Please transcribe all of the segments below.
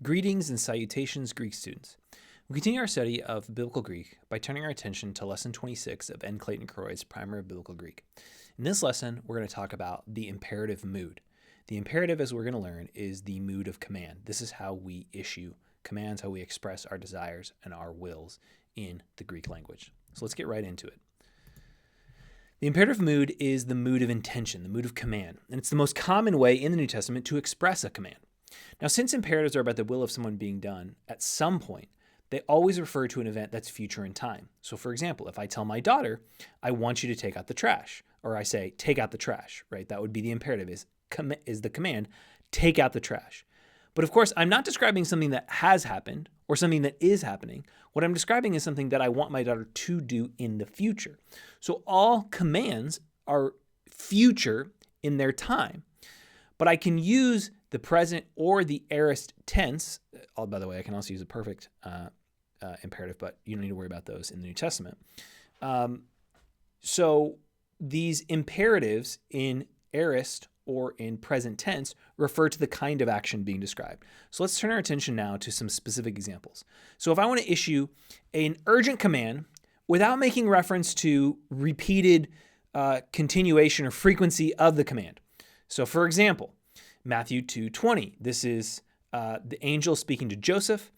Greetings and salutations, Greek students. We continue our study of Biblical Greek by turning our attention to Lesson 26 of Clayton Croy's Primer of Biblical Greek. In this lesson, we're going to talk about the imperative mood. The imperative, as we're going to learn, is the mood of command. This is how we issue commands, how we express our desires and our wills in the Greek language. So let's get right into it. The imperative mood is the mood of intention, the mood of command, and it's the most common way in the New Testament to express a command. Now, since imperatives are about the will of someone being done at some point, they always refer to an event that's future in time. So, for example, if I tell my daughter, I want you to take out the trash, or I say, take out the trash, right? That would be the imperative, is the command, take out the trash. But of course, I'm not describing something that has happened or something that is happening. What I'm describing is something that I want my daughter to do in the future. So all commands are future in their time. But I can use the present or the aorist tense. By the way, I can also use a perfect imperative, but you don't need to worry about those in the New Testament. So these imperatives in aorist or in present tense refer to the kind of action being described. So let's turn our attention now to some specific examples. So if I want to issue an urgent command without making reference to repeated continuation or frequency of the command. So for example, Matthew 2:20, this is the angel speaking to Joseph,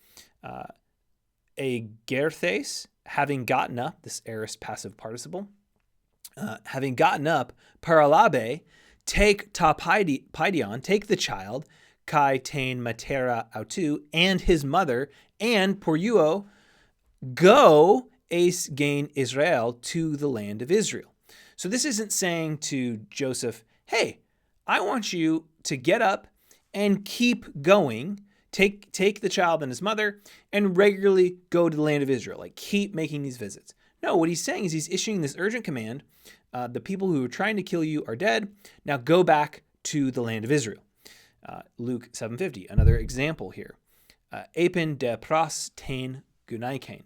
agerthes, having gotten up, this aorist passive participle, having gotten up, paralabe, take ta paidion, take the child, kai tein matera autou, and his mother, and poruo, go eis gain Israel, to the land of Israel. So this isn't saying to Joseph, hey, I want you to get up and keep going, take the child and his mother, and regularly go to the land of Israel, like keep making these visits. No, what he's saying is he's issuing this urgent command. The people who are trying to kill you are dead. Now go back to the land of Israel. Luke 7:50, another example here. Apen de pras tein gunaikein.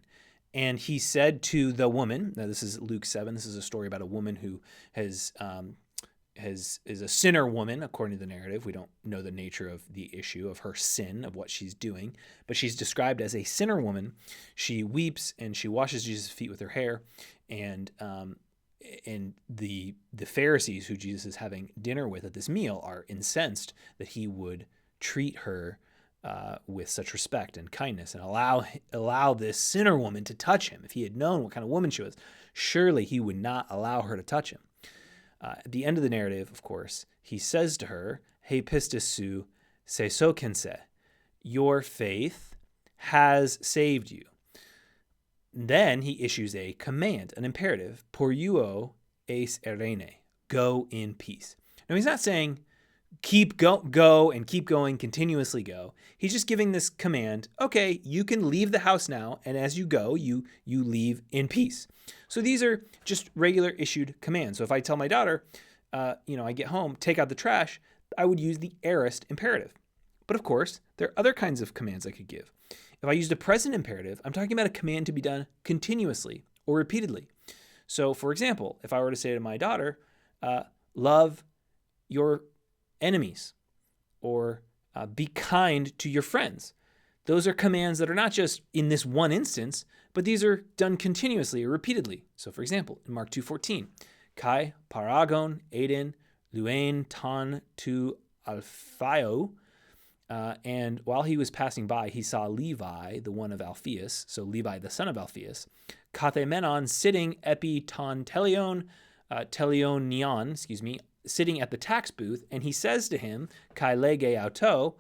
And he said to the woman, now this is Luke 7, this is a story about a woman who is a sinner woman, according to the narrative. We don't know the nature of the issue of her sin, of what she's doing, but she's described as a sinner woman. She weeps and she washes Jesus' feet with her hair, and the Pharisees, who Jesus is having dinner with at this meal, are incensed that he would treat her with such respect and kindness and allow this sinner woman to touch him. If he had known what kind of woman she was, surely he would not allow her to touch him. At the end of the narrative, of course, he says to her, "He pistis su se sokense, your faith has saved you." Then he issues a command, an imperative, poruo eis erene, go in peace. Now he's not saying go and keep going, continuously go. He's just giving this command, okay, you can leave the house now, and as you go, you leave in peace. So these are just regular issued commands. So if I tell my daughter, I get home, take out the trash, I would use the aorist imperative. But of course, there are other kinds of commands I could give. If I used a present imperative, I'm talking about a command to be done continuously or repeatedly. So for example, if I were to say to my daughter, love your enemies, or be kind to your friends. Those are commands that are not just in this one instance, but these are done continuously or repeatedly. So for example, in Mark 2:14, kai paragon eden luein ton tu alphio, and while he was passing by, he saw Levi, the one of Alphaeus, so Levi, the son of Alphaeus, kathemenon sitting epi ton teleonion, sitting at the tax booth, and he says to him, kai lege auto,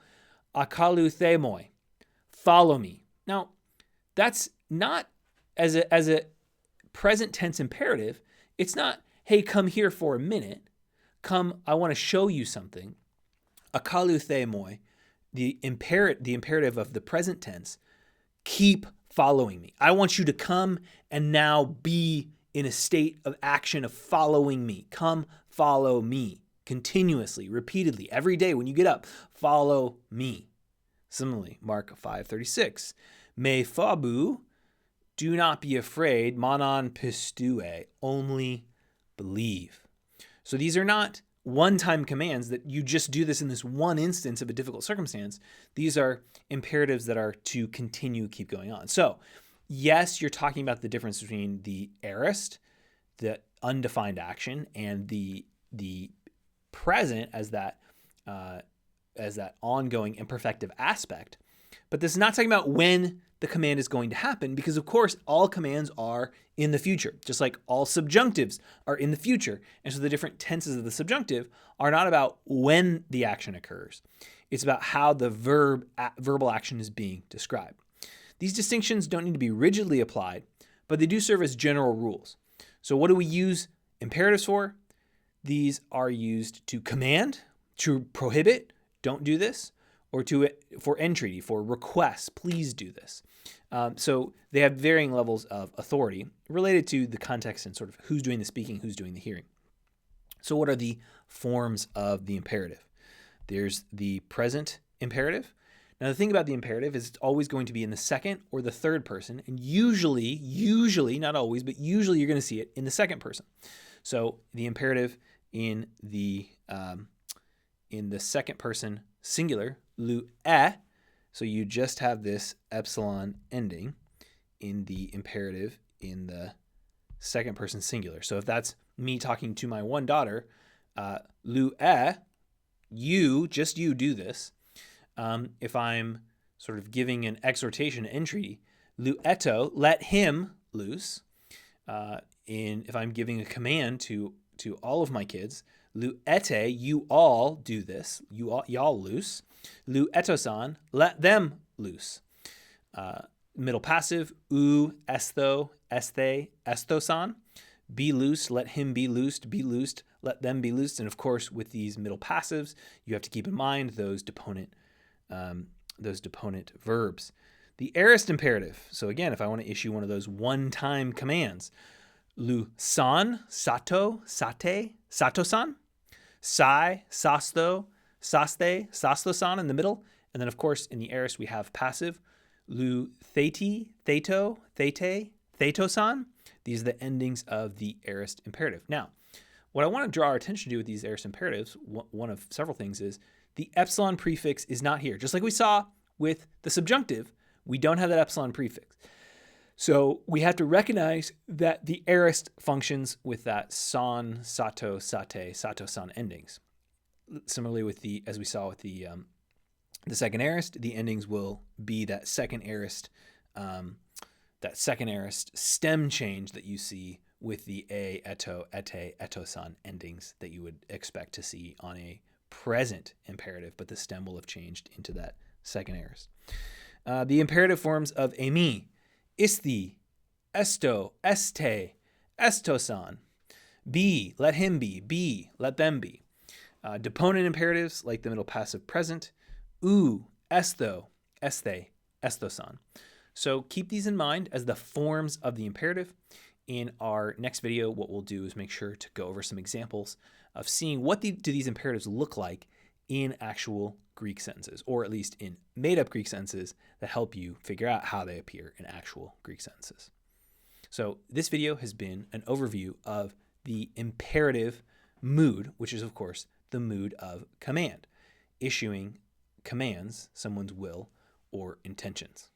akalu themoi, follow me. Now, that's not as a present tense imperative. It's not, hey, come here for a minute. Come, I want to show you something. Akalu themoi, the imperative of the present tense, keep following me. I want you to come and now be in a state of action of following me. Come follow me continuously, repeatedly, every day when you get up. Follow me. Similarly, Mark 5:36, me phabu, do not be afraid, manon pistue, only believe. So these are not one-time commands that you just do this in this one instance of a difficult circumstance. These are imperatives that are to continue, keep going on. So yes, you're talking about the difference between the aorist, the undefined action, and the present as that ongoing imperfective aspect. But this is not talking about when the command is going to happen, because of course all commands are in the future, just like all subjunctives are in the future. And so the different tenses of the subjunctive are not about when the action occurs. It's about how the verbal action is being described. These distinctions don't need to be rigidly applied, but they do serve as general rules. So what do we use imperatives for? These are used to command, to prohibit, don't do this, or for entreaty, for request, please do this. So they have varying levels of authority related to the context and sort of who's doing the speaking, who's doing the hearing. So what are the forms of the imperative? There's the present imperative. Now the thing about the imperative is it's always going to be in the second or the third person, and usually, not always, but usually you're going to see it in the second person. So the imperative in the second person singular, lu-e, so you just have this epsilon ending in the imperative in the second person singular. So if that's me talking to my one daughter, lu-e, you do this. If I'm sort of giving an exhortation, entreaty, lu-eto, let him loose. If I'm giving a command to all of my kids, lu-ete, you all do this. Y'all loose. Lu-eto-san, let them loose. Middle passive, u, esto, este, esto-san. Be loose, let him be loosed, let them be loosed. And of course, with these middle passives, you have to keep in mind those deponent verbs. The aorist imperative. So again, if I want to issue one of those one-time commands, lu-san, sato, sate, sato-san. Sai, sasto, saste, sasto-san in the middle. And then, of course, in the aorist, we have passive. Lu, theti, theto, thete, theto-san. These are the endings of the aorist imperative. Now, what I want to draw our attention to with these aorist imperatives, one of several things, is the epsilon prefix is not here. Just like we saw with the subjunctive, we don't have that epsilon prefix. So we have to recognize that the aorist functions with that san, sato, sate, sato-san endings. Similarly, as we saw with the second aorist, the endings will be that second aorist stem change that you see with the a, eto, ete, eto-san endings that you would expect to see on a present imperative, but the stem will have changed into that second aorist. The imperative forms of emi, isti, esto, este, esto-san. Be, let him be, let them be. Deponent imperatives like the middle passive present, u, esto, este, esto-san. So keep these in mind as the forms of the imperative. In our next video, what we'll do is make sure to go over some examples of seeing what do these imperatives look like in actual Greek sentences, or at least in made-up Greek sentences that help you figure out how they appear in actual Greek sentences. So this video has been an overview of the imperative mood, which is, of course, the mood of command, issuing commands, someone's will or intentions.